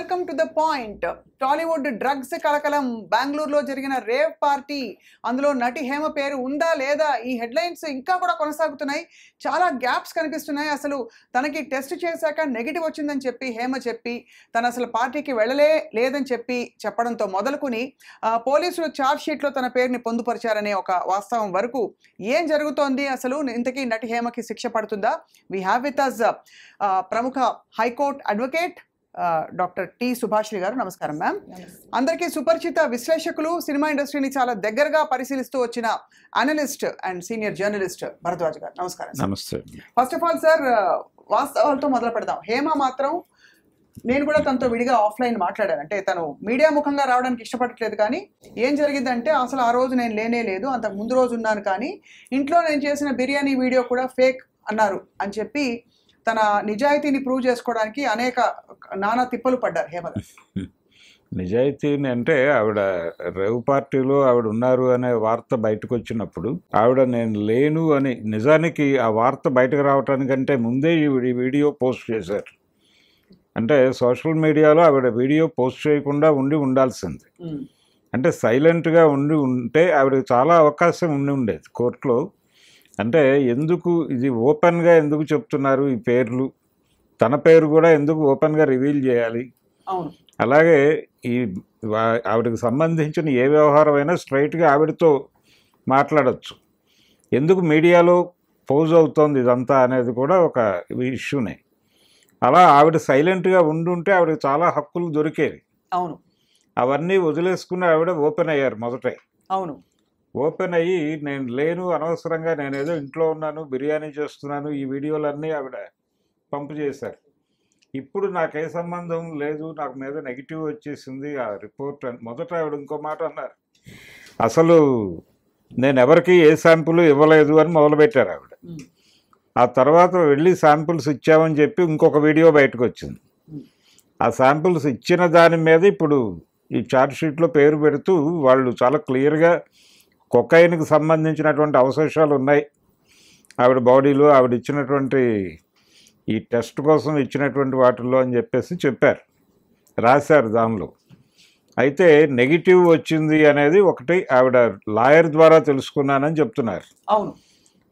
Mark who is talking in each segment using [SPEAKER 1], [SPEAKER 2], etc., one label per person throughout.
[SPEAKER 1] Welcome to the point. Tollywood drugs కలకలం, బెంగళూరులో జరిగిన రేవ్ పార్టీ, అందులో నటి హేమ పేరు ఉందా లేదా, ఈ హెడ్లైన్స్ ఇంకా కూడా కొనసాగుతున్నాయి. చాలా గ్యాప్స్ కనిపిస్తున్నాయి. అసలు తనకి టెస్ట్ చేశాక నెగిటివ్ వచ్చిందని చెప్పి హేమ చెప్పి తను అసలు పార్టీకి లేదని చెప్పడంతో మొదలుకుని పోలీసులు ఛార్జ్ షీట్లో తన పేరుని పొందుపరిచారనే ఒక వాస్తవం వరకు ఏం జరుగుతోంది, అసలు ఇంతకీ నటి హేమకి శిక్ష పడుతుందా? వి హ్యావ్ విత్ అస్ ప్రముఖ high court advocate doctor T Subhashini గారు. నమస్కారం మ్యామ్. అందరికీ సుపరిచిత విశ్లేషకులు, సినిమా ఇండస్ట్రీని చాలా దగ్గరగా పరిశీలిస్తూ వచ్చిన analyst and senior journalist Bharadwaj గారు. నమస్కారం.
[SPEAKER 2] నమస్తే.
[SPEAKER 1] ఫస్ట్ ఆఫ్ ఆల్ సార్, వాస్తవాలతో మొదలు పెడదాం. హేమ మాత్రం, నేను కూడా తనతో విడిగా ఆఫ్లైన్ మాట్లాడాను. అంటే తను మీడియా ముఖంగా రావడానికి ఇష్టపడట్లేదు. కానీ ఏం జరిగిందంటే, అసలు ఆ రోజు నేను లేదు, అంతకు ముందు రోజు ఉన్నాను, కానీ ఇంట్లో నేను చేసిన బిర్యానీ వీడియో కూడా ఫేక్ అన్నారు అని చెప్పి తన నిజాయితీని ప్రూవ్ చేసుకోవడానికి అనేక నానా తిప్పలు పడ్డారు హేమ.
[SPEAKER 2] నిజాయితీని అంటే, ఆవిడ రేవ్ పార్టీలో ఆవిడ ఉన్నారు అనే వార్త బయటకు వచ్చినప్పుడు ఆవిడ నేను లేను అని, నిజానికి ఆ వార్త బయటకు రావటానికంటే ముందే ఈ వీడియో పోస్ట్ చేశారు. అంటే సోషల్ మీడియాలో ఆవిడ వీడియో పోస్ట్ చేయకుండా ఉండాల్సింది. అంటే సైలెంట్గా ఉంటే ఆవిడకి చాలా అవకాశం ఉండేది కోర్టులో. అంటే ఎందుకు ఇది ఓపెన్గా ఎందుకు చెప్తున్నారు ఈ పేర్లు, తన పేరు కూడా ఎందుకు ఓపెన్గా రివీల్ చేయాలి? అలాగే ఈ ఆవిడకి సంబంధించిన ఏ వ్యవహారమైనా స్ట్రైట్గా ఆవిడతో మాట్లాడచ్చు. ఎందుకు మీడియాలో పోజ్ అవుతోంది ఇదంతా అనేది కూడా ఒక ఇష్యూనే. అలా ఆవిడ సైలెంట్గా ఉండుంటే ఆవిడకి చాలా హక్కులు దొరికేవి.
[SPEAKER 1] అవును.
[SPEAKER 2] అవన్నీ వదిలేసుకుని ఆవిడ ఓపెన్ అయ్యారు మొదటే.
[SPEAKER 1] అవును.
[SPEAKER 2] ఓపెన్ అయ్యి నేను లేను, అనవసరంగా నేనేదో ఇంట్లో ఉన్నాను, బిర్యానీ చేస్తున్నాను, ఈ వీడియోలన్నీ ఆవిడ పంపు చేశారు. ఇప్పుడు నాకే సంబంధం లేదు, నాకు మీద నెగిటివ్ వచ్చేసింది ఆ రిపోర్ట్ అని మొదట ఆవిడ ఇంకో మాట అన్నారు. అసలు నేను ఎవరికి ఏ శాంపుల్ ఇవ్వలేదు అని మొదలుపెట్టారు ఆవిడ. ఆ తర్వాత వెళ్ళి శాంపుల్స్ ఇచ్చామని చెప్పి ఇంకొక వీడియో బయటకు వచ్చింది. ఆ శాంపుల్స్ ఇచ్చిన దాని మీద ఇప్పుడు ఈ ఛార్జ్ షీట్లో పేరు పెడుతూ వాళ్ళు చాలా క్లియర్గా కొకైన్కి సంబంధించినటువంటి అవశేషాలు ఉన్నాయి ఆవిడ బాడీలో, ఆవిడ ఇచ్చినటువంటి ఈ టెస్ట్ కోసం ఇచ్చినటువంటి వాటిల్లో అని చెప్పారు, రాశారు దానిలో. అయితే నెగిటివ్ వచ్చింది అనేది ఒకటి ఆవిడ లాయర్ ద్వారా తెలుసుకున్నానని చెప్తున్నారు.
[SPEAKER 1] అవును.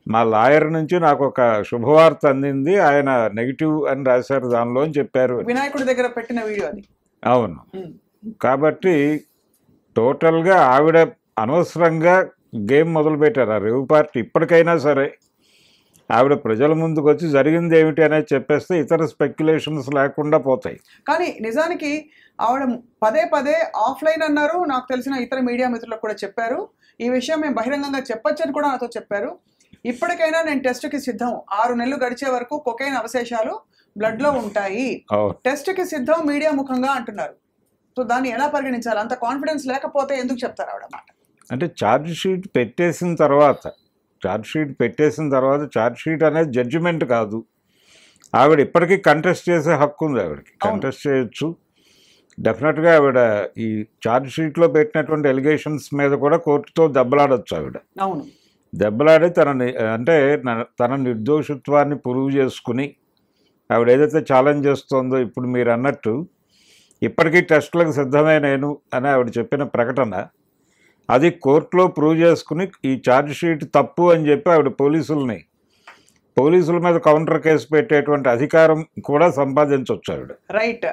[SPEAKER 2] మా లాయర్ నుంచి నాకు ఒక శుభవార్త అందింది, ఆయన నెగిటివ్ అని రాశారు దానిలో అని చెప్పారు.
[SPEAKER 1] వినాయకుడి దగ్గర పెట్టిన వీడియో అది.
[SPEAKER 2] అవును. కాబట్టి టోటల్గా ఆవిడ అనవసరంగా గేమ్ మొదలుపెట్టారు ఆ రేవ్ పార్టీ. ఇప్పటికైనా సరే ఆవిడ ప్రజల ముందుకు వచ్చి జరిగింది ఏమిటి అనేది చెప్పేస్తే ఇతర స్పెక్యులేషన్స్ లేకుండా పోతాయి.
[SPEAKER 1] కానీ నిజానికి ఆవిడ పదే పదే ఆఫ్లైన్ అన్నారు. నాకు తెలిసిన ఇతర మీడియా మిత్రులకు కూడా చెప్పారు, ఈ విషయం మేము బహిరంగంగా చెప్పొచ్చని కూడా నాతో చెప్పారు. ఇప్పటికైనా నేను టెస్ట్కి సిద్ధం, 6 నెలలు గడిచే వరకు కొకైన్ అవశేషాలు బ్లడ్లో ఉంటాయి, టెస్ట్కి సిద్ధం మీడియా ముఖంగా అంటున్నారు. సో దాన్ని ఎలా పరిగణించాలి? అంత కాన్ఫిడెన్స్ లేకపోతే ఎందుకు చెప్తారు ఆవిడ మాట?
[SPEAKER 2] అంటే ఛార్జ్ షీట్ పెట్టేసిన తర్వాత ఛార్జ్ షీట్ అనేది జడ్జిమెంట్ కాదు. ఆవిడ ఇప్పటికీ కంటెస్ట్ చేసే హక్కు ఉంది, ఆవిడకి కంటెస్ట్ చేయొచ్చు. డెఫినెట్గా ఆవిడ ఈ ఛార్జ్ షీట్లో పెట్టినటువంటి ఎలిగేషన్స్ మీద కూడా కోర్టుతో దెబ్బలాడచ్చు ఆవిడ.
[SPEAKER 1] అవును.
[SPEAKER 2] దెబ్బలాడి తన నిర్దోషిత్వాన్ని ప్రూవ్ చేసుకుని ఆవిడ ఏదైతే ఛాలెంజ్ చేస్తోందో, ఇప్పుడు మీరు అన్నట్టు ఇప్పటికీ టెస్టులకు సిద్ధమే నేను అని ఆవిడ చెప్పిన ప్రకటన, అది కోర్టులో ప్రూవ్ చేసుకుని ఈ ఛార్జ్ షీట్ తప్పు అని చెప్పి ఆవిడ పోలీసుల మీద కౌంటర్ కేసు పెట్టేటువంటి అధికారం కూడా సంపాదించవచ్చు ఆవిడ.
[SPEAKER 1] రైట్.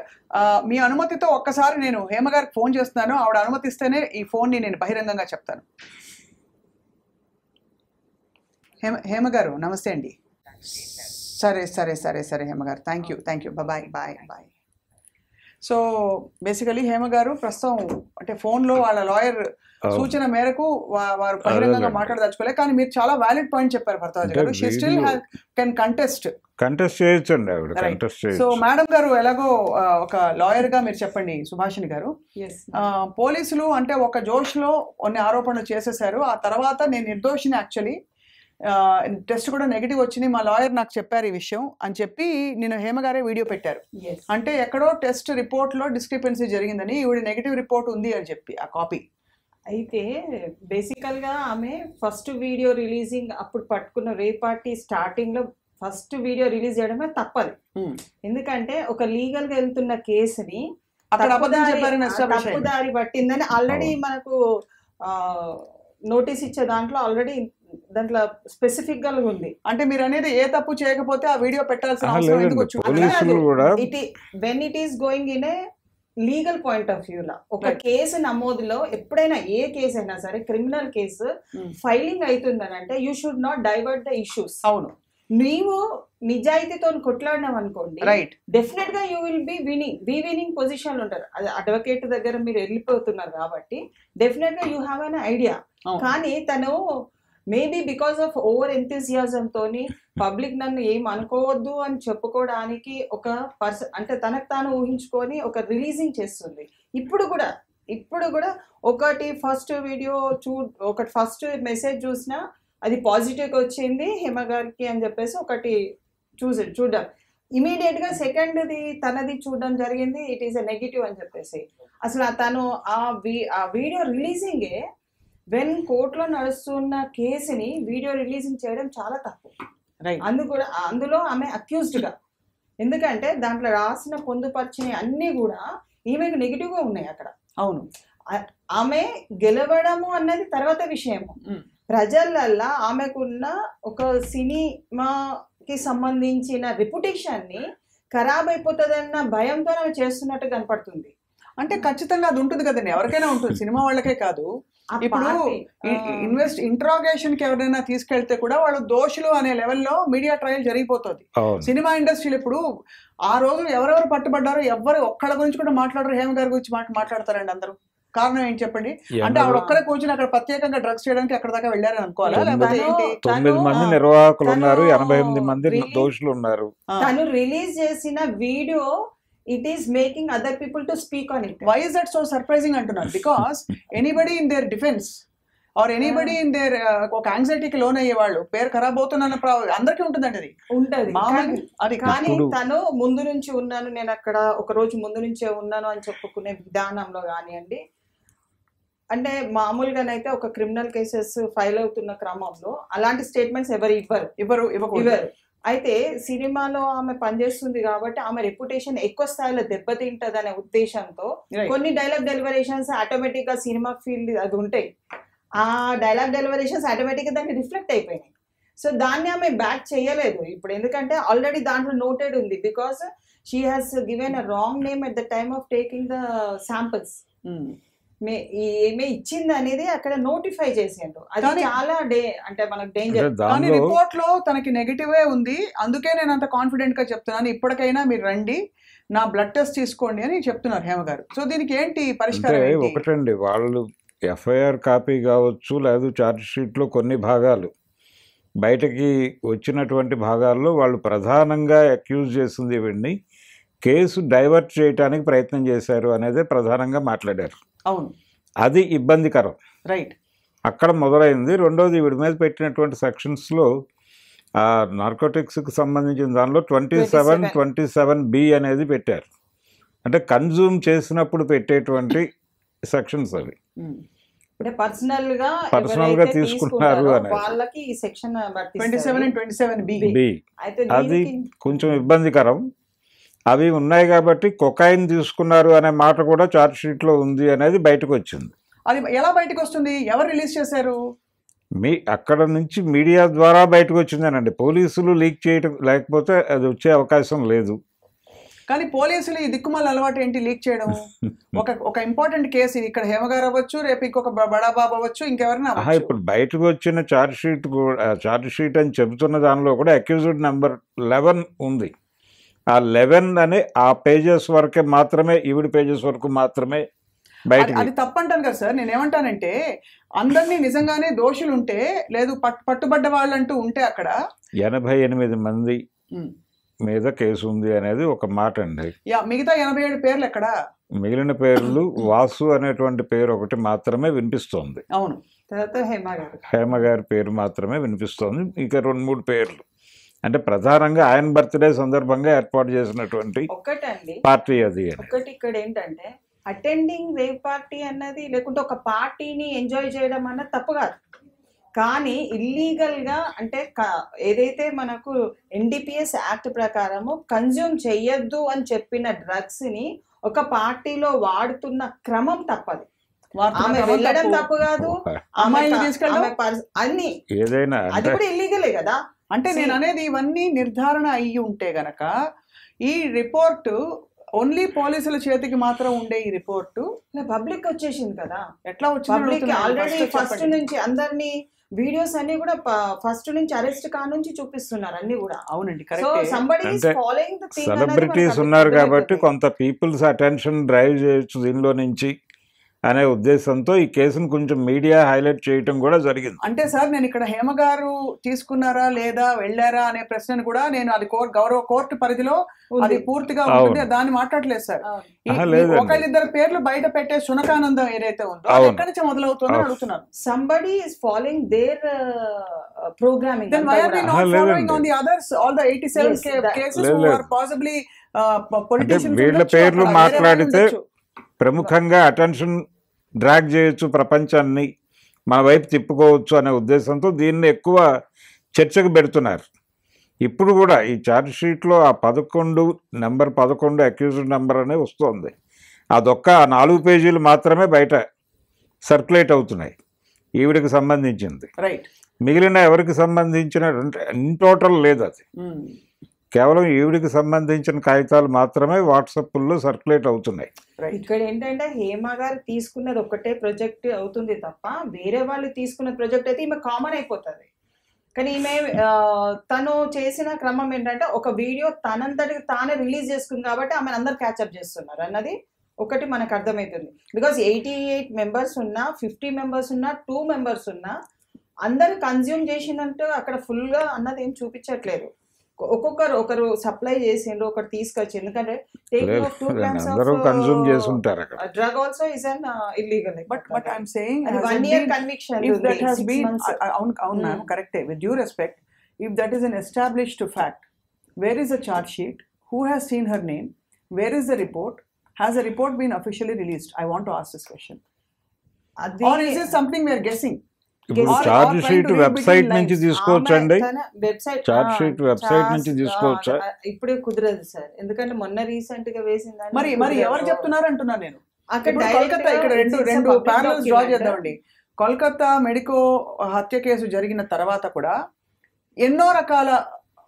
[SPEAKER 1] మీ అనుమతితో ఒక్కసారి నేను హేమ గారికి ఫోన్ చేస్తున్నాను. ఆవిడ అనుమతిస్తేనే ఈ ఫోన్ని నేను బహిరంగంగా చెప్తాను. హేమ గారు నమస్తే అండి. సరే సరే సరే సరే హేమ గారు, thank you, bye bye bye. So basically Hema గారు ప్రస్తుతం అంటే ఫోన్లో వాళ్ళ లాయర్ సూచన మేరకు వారు బహిరంగంగా మాట్లాడదలుచుకోలేదు. కానీ మీరు చాలా వ్యాలిడ్ పాయింట్ చెప్పారు భరద్వాజ్ గారు. షీ స్టిల్ కెన్ కంటెస్ట్
[SPEAKER 2] చేయొచ్చండి ఆవిడ.
[SPEAKER 1] సో మేడం గారు, ఎలాగో ఒక లాయర్ గా మీరు చెప్పండి సుభాషిణి గారు. పోలీసులు అంటే ఒక జోష్లో కొన్ని ఆరోపణలు చేసేసారు, ఆ తర్వాత నేను నిర్దోషిని, యాక్చువల్లీ టెస్ట్ కూడా నెగిటివ్ వచ్చింది, మా లాయర్ నాకు చెప్పారు ఈ విషయం అని చెప్పి నేను హేమ గారే వీడియో పెట్టారు. అంటే ఎక్కడో టెస్ట్ రిపోర్ట్లో డిస్క్రిపెన్సీ జరిగిందని, ఈవిడ నెగిటివ్ రిపోర్ట్ ఉంది అని చెప్పి ఆ కాపీ.
[SPEAKER 3] అయితే బేసికల్గా ఆమె ఫస్ట్ వీడియో రిలీజింగ్ అప్పుడు పట్టుకున్న రేవ్ పార్టీ స్టార్టింగ్లో ఫస్ట్ వీడియో రిలీజ్ చేయడమే తప్పదు. ఎందుకంటే ఒక లీగల్గా వెళ్తున్న కేసుని
[SPEAKER 1] అక్కడ అబద్ధం చెప్పారని establish అయింది.
[SPEAKER 3] తప్పుదారి పట్టిందని ఆల్రెడీ మనకు నోటీస్ ఇచ్చే దాంట్లో ఆల్రెడీ దాంట్లో స్పెసిఫిక్ గా ఉంది.
[SPEAKER 1] అంటే మీరు అనేది ఏ తప్పు చేయకపోతే ఆ వీడియో పెట్టాల్సిన
[SPEAKER 2] ఆహా,
[SPEAKER 1] అవసరం ఎందుకు
[SPEAKER 2] లేదండి.
[SPEAKER 1] వచ్చింది?
[SPEAKER 2] పోలీసులు కూడా
[SPEAKER 3] when it is going in a legal point of view లా ఒక
[SPEAKER 1] Right.
[SPEAKER 3] కేసు నమోదులో ఎప్పుడైనా ఏ కేసు అయినా సరే క్రిమినల్ కేసు ఫైలింగ్ అవుతుందని అంటే you should not divert the issues.
[SPEAKER 1] అవును,
[SPEAKER 3] నీవు నిజాయితీతో కొట్లాడినావు అనుకోండి,
[SPEAKER 1] రైట్.
[SPEAKER 3] డెఫినెట్ గా you will be winning position ఉంటారు. అది అడ్వకేట్ దగ్గర మీరు వెళ్ళిపోతున్నారు కాబట్టి డెఫినెట్ గా యూ హ్యావ్ అన్ ఐడియా.
[SPEAKER 1] అవును.
[SPEAKER 3] కానీ తను maybe because of over enthusiasm తోని పబ్లిక్ నన్ను ఏం అనుకోవద్దు అని చెప్పుకోవడానికి ఒక అంటే తనకు తాను ఊహించుకొని ఒక రిలీజింగ్ చేస్తుంది. ఇప్పుడు కూడా ఒకటి ఫస్ట్ వీడియో ఒకటి ఫస్ట్ మెసేజ్ చూసినా అది పాజిటివ్గా వచ్చింది హేమ గారికి అని చెప్పేసి ఒకటి చూడడం, ఇమీడియట్ గా సెకండ్ది తనది చూడడం జరిగింది, ఇట్ ఈస్ ఎ నెగిటివ్ అని చెప్పేసి. అసలు తను ఆ వీడియో రిలీజింగే వెన్ కోర్టులో నడుస్తున్న కేసుని వీడియో రిలీజింగ్ చేయడం చాలా తప్పు.
[SPEAKER 1] రైట్.
[SPEAKER 3] అందులో ఆమె అక్యూజ్డ్ గా, ఎందుకంటే దాంట్లో రాసిన పొందుపరిచిన అన్ని కూడా ఈమెకు నెగిటివ్ గా ఉన్నాయి అక్కడ.
[SPEAKER 1] అవును,
[SPEAKER 3] ఆమె గెలవడము అన్నది తర్వాత విషయము. ప్రజలల్లా ఆమెకున్న ఒక సినిమాకి సంబంధించిన రెప్యుటేషన్ ని ఖరాబ్ అయిపోతుందన్న భయంతో ఆమె చేస్తున్నట్టు కనపడుతుంది.
[SPEAKER 1] అంటే ఖచ్చితంగా అది ఉంటుంది కదండి, ఎవరికైనా ఉంటుంది, సినిమా వాళ్ళకే కాదు. ఇప్పుడు ఇంట్రాగేషన్ కి ఎవరైనా తీసుకెళ్తే కూడా వాళ్ళు దోషులు అనే లెవెల్లో మీడియా ట్రయల్ జరిగిపోతుంది. సినిమా ఇండస్ట్రీలో ఇప్పుడు ఆ రోజు ఎవరెవరు పట్టుబడ్డారో ఎవరు ఒక్కళ్ళ గురించి కూడా మాట్లాడరు, హేమ గారి గురించి మాట్లాడతారండి అందరూ. కారణం ఏంటి చెప్పండి? అంటే ఆవిడ ఒక్కరే కూర్చుని అక్కడ ప్రత్యేకంగా డ్రగ్స్ చేయడానికి అక్కడ దాకా వెళ్ళారని అనుకోవాలా, లేకపోతే
[SPEAKER 2] 9 మంది నిర్వాహకులు ఉన్నారు, 88 మంది దోషులు ఉన్నారు.
[SPEAKER 3] తను రిలీజ్ చేసిన video it is making other people to speak on it.
[SPEAKER 1] Why is that so surprising అంటున్నారు? Because anybody in their defence or anybody in their ఒక యాంగ్జైటీకి లోన్ అయ్యే వాళ్ళు పేరు ఖరాబ్ అవుతున్న అందరికీ ఉంటుందండి, అది
[SPEAKER 3] ఉంటది.
[SPEAKER 1] అది
[SPEAKER 3] కానీ తను ముందు నుంచి ఉన్నాను, నేను అక్కడ ఒక రోజు ముందు నుంచే ఉన్నాను అని చెప్పుకునే విధానంలో కానివ్వండి, అంటే మామూలుగానైతే ఒక క్రిమినల్ కేసెస్ ఫైల్ అవుతున్న క్రమంలో అలాంటి స్టేట్మెంట్స్ ఇవ్వరు. అయితే సినిమాలో ఆమె పనిచేస్తుంది కాబట్టి ఆమె రెప్యుటేషన్ ఎక్కువ స్థాయిలో దెబ్బతింటది అనే ఉద్దేశంతో కొన్ని డైలాగ్ డెలివరేషన్స్ ఆటోమేటిక్ గా సినిమా ఫీల్డ్ అది ఉంటాయి, ఆ డైలాగ్ డెలివరేషన్స్ ఆటోమేటిక్ గా దానికి రిఫ్లెక్ట్ అయిపోయినాయి. సో దాన్ని ఆమె బ్యాక్ చేయలేదు ఇప్పుడు, ఎందుకంటే ఆల్రెడీ దాంట్లో నోటెడ్ ఉంది. Because she has given a wrong name at the time of taking the samples. ఏమే ఇచ్చింది అనేది అక్కడ నోటిఫై చేసిండ్రు, అది చాలా అంటే మనకు డేంజర్.
[SPEAKER 1] కానీ రిపోర్ట్ లో తనకి నెగిటివే ఉంది, అందుకే నేను అంత కాన్ఫిడెంట్ గా చెప్తున్నాను, ఇప్పటికైనా మీరు రండి నా బ్లడ్ టెస్ట్ తీసుకోండి అని చెప్తున్నారు హేమ గారు. సో దీనికి ఏంటి పరిష్కారం?
[SPEAKER 2] ఒకటండి, వాళ్ళు ఎఫ్ఐఆర్ కాపీ కావచ్చు, లేదు ఛార్జ్ షీట్లో కొన్ని భాగాలు బయటకి వచ్చినటువంటి భాగాల్లో వాళ్ళు ప్రధానంగా అక్యూజ్ చేసింది ఇవన్నీ కేసు డైవర్ట్ చేయడానికి ప్రయత్నం చేశారు అనేది ప్రధానంగా మాట్లాడారు.
[SPEAKER 1] అవును,
[SPEAKER 2] అది ఇబ్బందికరం.
[SPEAKER 1] రైట్.
[SPEAKER 2] అక్కడ మొదలైంది. రెండోది వీడి మీద పెట్టినటువంటి సెక్షన్స్లో నార్కోటిక్స్కి సంబంధించిన దానిలో 27B అనేది పెట్టారు. అంటే కన్జ్యూమ్ చేసినప్పుడు పెట్టేటువంటి సెక్షన్స్ అవి.
[SPEAKER 3] అంటే పర్సనల్
[SPEAKER 2] గా తీసుకుంటున్నారు అనేది
[SPEAKER 3] వాళ్ళకి ఈ సెక్షన్
[SPEAKER 1] 27 and 27B.
[SPEAKER 2] అది కొంచెం ఇబ్బందికరం. అవి ఉన్నాయి కాబట్టి కొకైన్ తీసుకున్నారు అనే మాట కూడా ఛార్జ్ షీట్లో ఉంది అనేది బయటకు వచ్చింది.
[SPEAKER 1] అది ఎలా బయటకు వస్తుంది? ఎవరు రిలీజ్ చేశారు?
[SPEAKER 2] అక్కడ నుంచి మీడియా ద్వారా బయటకు వచ్చిందేనండి. పోలీసులు లీక్ చేయడం లేకపోతే అది వచ్చే అవకాశం లేదు.
[SPEAKER 1] కానీ పోలీసులు ఈ దిక్కుమాల అలవాటు ఏంటి లీక్ చేయడం? ఒక ఇంపార్టెంట్ కేసు, ఇది ఇక్కడ హేమగారు అవ్వచ్చు, రేపు ఇంకొక బడాబాబు అవ్వచ్చు, ఇంకెవరైనా.
[SPEAKER 2] ఇప్పుడు బయటకు వచ్చిన ఛార్జ్ షీట్ అని చెబుతున్న దానిలో కూడా అక్యూజ్డ్ నెంబర్ 11 ఉంది. ఆ 11 అనే ఆ పేజెస్ వరకే మాత్రమే, ఈవిడ పేజెస్ వరకు మాత్రమే బయట.
[SPEAKER 1] అది తప్పంటాను కదా సార్. నేను ఏమంటానంటే అందరినీ నిజంగానే దోషులు ఉంటే, లేదు పట్టుబడ్డ వాళ్ళు అంటూ ఉంటే అక్కడ
[SPEAKER 2] 88 మంది మీద కేసు ఉంది అనేది ఒక మాట అండి.
[SPEAKER 1] మిగతా 87 పేర్లు ఎక్కడ?
[SPEAKER 2] మిగిలిన పేర్లు వాసు అనేటువంటి పేరు ఒకటి మాత్రమే వినిపిస్తోంది.
[SPEAKER 1] అవును,
[SPEAKER 3] తర్వాత
[SPEAKER 2] హేమ గారి పేరు మాత్రమే వినిపిస్తోంది. ఇంకా 2-3 పేర్లు అంటే ప్రధానంగా ఆయన బర్త్డే సందర్భంగా ఏర్పాటు చేసినటువంటి పార్టీ అది.
[SPEAKER 3] ఒకటి ఇక్కడ ఏంటంటే అటెండింగ్ రేవ్ పార్టీ అన్నది, లేకుంటే ఒక పార్టీని ఎంజాయ్ చేయడం అన్నది తప్పు కాదు. కానీ ఇల్లీగల్గా అంటే ఏదైతే మనకు NDPS యాక్ట్ ప్రకారము కన్జ్యూమ్ చెయ్యొద్దు అని చెప్పిన డ్రగ్స్ని ఒక పార్టీలో వాడుతున్న క్రమం తప్పది.
[SPEAKER 1] వార్తల
[SPEAKER 3] ఆమె
[SPEAKER 1] క్రమం
[SPEAKER 3] వెళ్ళడం
[SPEAKER 1] తప్పు.
[SPEAKER 3] తప్పు కాదు,
[SPEAKER 1] అమ్మాయిని తీసుకెళ్ళడం
[SPEAKER 3] అన్ని
[SPEAKER 2] ఏదైనా
[SPEAKER 3] అది
[SPEAKER 2] అంటే
[SPEAKER 3] కూడా ఇల్లీగలే కదా.
[SPEAKER 1] అంటే నేను అనేది ఇవన్నీ నిర్ధారణ అయ్యి ఉంటే గనక ఈ రిపోర్టు ఓన్లీ పోలీసుల చేతికి మాత్రం ఉండే ఈ రిపోర్టు
[SPEAKER 3] పబ్లిక్ వచ్చేసింది కదా.
[SPEAKER 1] ఎట్లా
[SPEAKER 3] పబ్లిక్
[SPEAKER 1] వచ్చింది
[SPEAKER 3] ఆల్రెడీ ఫస్ట్ నుంచి అందరినీ వీడియోస్ అన్ని కూడా ఫస్ట్ నుంచి అరెస్ట్ కానుంచి చూపిస్తున్నారు అన్ని కూడా.
[SPEAKER 1] అవునండి,
[SPEAKER 3] సో
[SPEAKER 1] కరెక్ట్.
[SPEAKER 3] సంబడి ఈస్
[SPEAKER 2] అంటే
[SPEAKER 3] ఫాలోయింగ్ ద థింగ్.
[SPEAKER 2] సెలబ్రిటీస్ ఉన్నారు కాబట్టి కొంత పీపుల్స్ అటెన్షన్ డ్రైవ్ చేయొచ్చు దీనిలో నుంచి అనే ఉద్దేశంతో ఈ కేసును కొంచెం మీడియా హైలైట్ చేయటం కూడా జరిగింది.
[SPEAKER 1] అంటే సార్ నేను ఇక్కడ హేమ గారు తీసుకున్నారా లేదా వెళ్ళారా అనే ప్రశ్నను కూడా నేను అది గౌరవ కోర్టు పరిధిలో అది పూర్తిగా ఉంటుంది, దాన్ని మాట్లాడలేదు సార్. ఒకళ్ళిద్దరు పేర్లు బయట పెట్టే సునకానందం ఏదైతే ఉందో అది ఎక్కడి నుంచి మొదలవుతుందో అడుగుతున్నాను.
[SPEAKER 3] Somebody is following their programming.
[SPEAKER 1] Then why are we not following on the others, all the 87 cases who are possibly politicians?
[SPEAKER 2] వీళ్ళ పేర్లు మాట్లాడితే ప్రముఖంగా అటెన్షన్ డ్రాగ్ చేయొచ్చు, ప్రపంచాన్ని మన వైపు తిప్పుకోవచ్చు అనే ఉద్దేశంతో దీన్ని ఎక్కువ చర్చకు పెడుతున్నారు. ఇప్పుడు కూడా ఈ ఛార్జ్ షీట్లో ఆ 11 అక్యూజ్డ్ నెంబర్ అనే వస్తుంది. అదొక్క 4 పేజీలు మాత్రమే బయట సర్క్యులేట్ అవుతున్నాయి ఈవిడికి సంబంధించింది.
[SPEAKER 1] రైట్.
[SPEAKER 2] మిగిలిన ఎవరికి సంబంధించిన ఇన్ టోటల్ లేదు, అది కేవలం ఈవిడికి సంబంధించిన కాగితాలు మాత్రమే వాట్సాప్లో సర్క్యులేట్ అవుతున్నాయి.
[SPEAKER 3] ఇక్కడ ఏంటంటే హేమ గారు తీసుకున్నది ఒకటే ప్రాజెక్ట్ అవుతుంది తప్ప వేరే వాళ్ళు తీసుకున్న ప్రాజెక్ట్ అయితే ఈమె కామన్ అయిపోతుంది. కానీ ఈమె తను చేసిన క్రమం ఏంటంటే ఒక వీడియో తనంతటికి తానే రిలీజ్ చేసుకుంది కాబట్టి ఆమె అందరు క్యాచప్ చేస్తున్నారు అన్నది ఒకటి మనకు అర్థమవుతుంది. బికాస్ 88 మెంబర్స్ ఉన్నా, 50 మెంబర్స్ ఉన్నా, 2 మెంబర్స్ ఉన్నా అందరు కన్జ్యూమ్ చేసినట్టు అక్కడ ఫుల్గా అన్నది ఏం చూపించట్లేదు. ఒకరు సప్లై చేసిండ్రు, ఒకరు తీసుకొచ్చి. ఎందుకంటే drug also is an illegal.
[SPEAKER 1] But I'm saying
[SPEAKER 3] 1 year conviction.
[SPEAKER 1] if that has been అవును మ్యామ్, కరెక్టే. with due respect, if that is an established fact, where is the charge sheet, who has seen her name, where is the report, has the report been officially released? I want to ask this question. Or is this something we are guessing?
[SPEAKER 2] ఇప్పుడు charge sheet website నుంచి తీసుకోవచ్చండి. Charge sheet website నుంచి తీసుకోవచ్చా?
[SPEAKER 3] ఇప్పుడే కుదరదు sir, ఎందుకంటే మొన్న recent గా వేసింది.
[SPEAKER 1] మరి ఎవరు చెప్తున్నారు అంటున్నా నేను. కోల్కతా ఇక్కడ రెండు ప్యారల్స్ డ్రా చేద్దామండి. కోల్కతా మెడికో హత్య కేసు జరిగిన తర్వాత కూడా ఎన్నో రకాల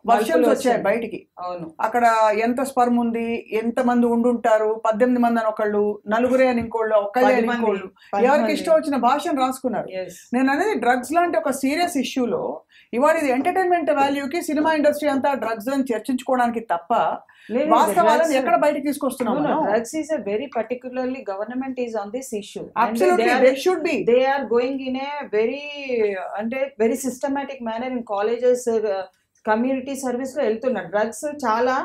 [SPEAKER 1] వర్షన్స్ వచ్చాయి బయటికి.
[SPEAKER 3] అవును,
[SPEAKER 1] అక్కడ ఎంత స్పర్మ్ ఉంది, ఎంత మంది ఉండుంటారు, 18 మంది అని ఒకళ్ళు, 4 అని ఇంకోళ్ళు, ఒకళ్ళే అని ఇంకోళ్ళు, ఎవరికి ఇష్టం వచ్చిన భాషను రాసుకున్నారు. నేను అనేది డ్రగ్స్ లాంటి ఒక సీరియస్ ఇష్యూలో ఇవాళ ఇది ఎంటర్టైన్మెంట్ వాల్యూకి సినిమా ఇండస్ట్రీ అంతా డ్రగ్స్ అని చర్చించుకోవడానికి తప్ప వాస్తవాలను ఎక్కడ బయటకు తీసుకొస్తున్నాము?
[SPEAKER 3] Drugs is a very particularly government is on this issue.
[SPEAKER 1] Absolutely, they should be.
[SPEAKER 3] They are going in a very systematic manner in colleges, community service లో వెళ్తున్నారు. డ్రగ్స్ చాలా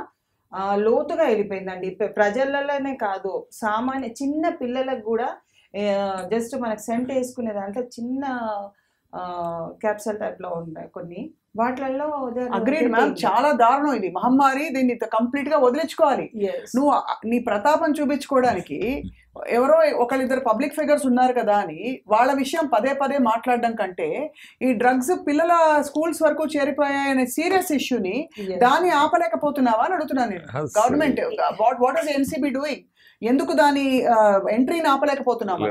[SPEAKER 3] లోతుగా వెళ్ళిపోయిందండి. ప్రజలలోనే కాదు, సామాన్య చిన్న పిల్లలకు కూడా జస్ట్ మనకు సెంట్ వేసుకునే దాంట్లో చిన్న క్యాప్సూల్ టైప్ లో ఉన్నాయి కొన్ని వాటిలలో.
[SPEAKER 1] అగ్రీడ్ మ్యామ్, చాలా దారుణం ఇది మహమ్మారి. దీన్ని కంప్లీట్ గా వదిలించుకోవాలి. నువ్వు నీ ప్రతాపం చూపించుకోవడానికి ఎవరో ఒకళ్ళిద్దరు పబ్లిక్ ఫిగర్స్ ఉన్నారు కదా అని వాళ్ళ విషయం పదే మాట్లాడడం కంటే ఈ డ్రగ్స్ పిల్లల స్కూల్స్ వరకు చేరిపోయాయనే సీరియస్ ఇష్యూని దాన్ని ఆపలేకపోతున్నావా అని అడుగుతున్నాను నేను. Government what is NCB doing? ఎందుకు దాని ఎంట్రీని ఆపలేకపోతున్నావా?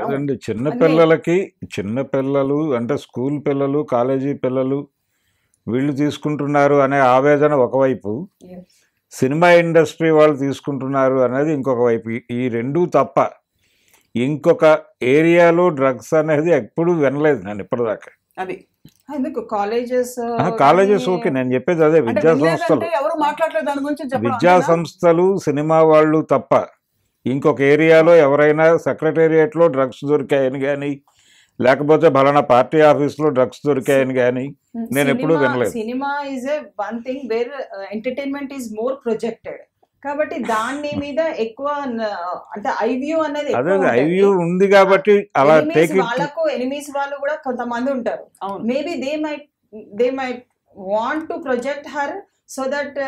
[SPEAKER 2] చిన్న పిల్లలు అంటే స్కూల్ పిల్లలు, కాలేజీ పిల్లలు వీళ్ళు తీసుకుంటున్నారు అనే ఆవేదన ఒకవైపు, సినిమా ఇండస్ట్రీ వాళ్ళు తీసుకుంటున్నారు అనేది ఇంకొక వైపు. ఈ రెండూ తప్ప ఇంకొక ఏరియాలో డ్రగ్స్ అనేది ఎప్పుడు వినలేదు నేను ఇప్పటిదాకా.
[SPEAKER 1] అది
[SPEAKER 3] ఎందుకు
[SPEAKER 2] కాలేజెస్ ఓకే, నేను చెప్పేది అదే. విద్యా సంస్థలు సినిమా వాళ్ళు తప్ప ఇంకొక ఏరియాలో ఎవరైనా సెక్రటేరియట్లో డ్రగ్స్ దొరికాయని కానీ, లేకపోతే ఫలానా పార్టీ ఆఫీస్లో డ్రగ్స్ దొరికాయని కానీ నేను ఎప్పుడూ వినలేదు.
[SPEAKER 3] Cinema is a one thing where entertainment is more projected కాబట్టి దాని మీద ఎక్కువ అంటే ఐవ్యూ అనేది
[SPEAKER 2] ఐవ్యూ ఉంది కాబట్టి అలా
[SPEAKER 3] వాళ్ళకు ఎనిమీస్ వాళ్ళు కూడా కొంతమంది ఉంటారు. Maybe they might want to project her so that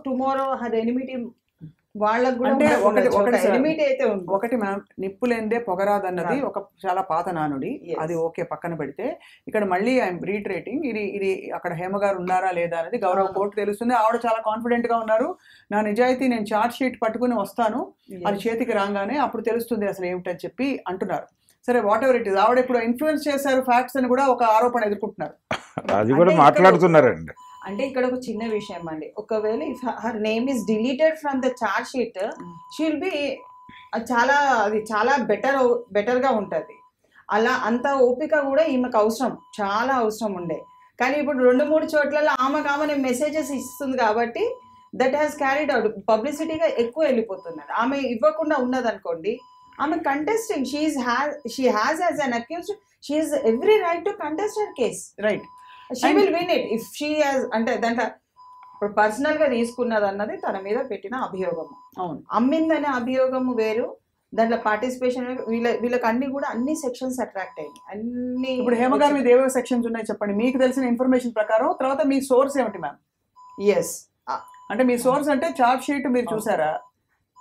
[SPEAKER 3] tomorrow her enmity వాళ్ళకు కూడా
[SPEAKER 1] అంటే ఒకటి
[SPEAKER 3] లిమిట్ అయితే ఉంది.
[SPEAKER 1] ఒకటి మ్యామ్, నిప్పు లేనిదే పొగరాదన్నది ఒక చాలా పాత నానుడి.
[SPEAKER 3] Yes.
[SPEAKER 1] అది ఓకే పక్కన పెడితే, ఇక్కడ మళ్ళీ ఐఎమ్ రీట్రేటింగ్, ఇది అక్కడ హేమ గారు ఉన్నారా లేదా అనేది గౌరవ కోర్టు తెలుస్తుంది. ఆవిడ చాలా కాన్ఫిడెంట్ గా ఉన్నారు, నా నిజాయితీ నేను చార్జ్ షీట్ పట్టుకుని వస్తాను, అది చేతికి రాగానే అప్పుడు తెలుస్తుంది అసలు ఏమిటని చెప్పి అంటున్నారు. సరే, వాట్ ఎవర్ ఇట్ ఇస్, ఆవిడ ఇప్పుడు ఇన్ఫ్లుయెన్స్ చేశారు ఫ్యాక్ట్స్ అని కూడా ఒక ఆరోపణ ఎదుర్కొంటున్నారు.
[SPEAKER 2] అది కూడా మాట్లాడుతున్నారండి.
[SPEAKER 3] అంటే ఇక్కడ ఒక చిన్న విషయం అండి, ఒకవేళ if her name is deleted from the charge sheet, she will be అది చాలా బెటర్ గా ఉంటది. అలా అంత ఓపిక కూడా ఈమెకు అవసరం, చాలా అవసరం ఉండే. కానీ ఇప్పుడు 2-3 చోట్ల ఆమె మెసేజెస్ ఇస్తుంది కాబట్టి దట్ హ్యాస్ క్యారీడ్ అవుట్, పబ్లిసిటీగా ఎక్కువ వెళ్ళిపోతున్నారు. ఆమె ఇవ్వకుండా ఉన్నదనుకోండి, ఆమె contesting, she has as an accused, she has every right to contest her case.
[SPEAKER 1] Right,
[SPEAKER 3] she will win it if she has, అంటే దాంట్లో ఇప్పుడు పర్సనల్ గా తీసుకున్నది అన్నది తన మీద పెట్టిన అభియోగము.
[SPEAKER 1] అవును,
[SPEAKER 3] అమ్మిందనే అభియోగము వేరు, దాంట్లో పార్టిసిపేషన్ వీళ్ళకి అన్ని సెక్షన్స్ అట్రాక్ట్ అయ్యాయి అన్ని.
[SPEAKER 1] ఇప్పుడు హేమ గారి మీద ఏవో సెక్షన్స్ ఉన్నాయి చెప్పండి, మీకు తెలిసిన ఇన్ఫర్మేషన్ ప్రకారం. తర్వాత మీ సోర్స్ ఏమిటి మ్యామ్?
[SPEAKER 3] ఎస్,
[SPEAKER 1] అంటే మీ సోర్స్ అంటే చార్జ్ షీట్ మీరు చూసారా?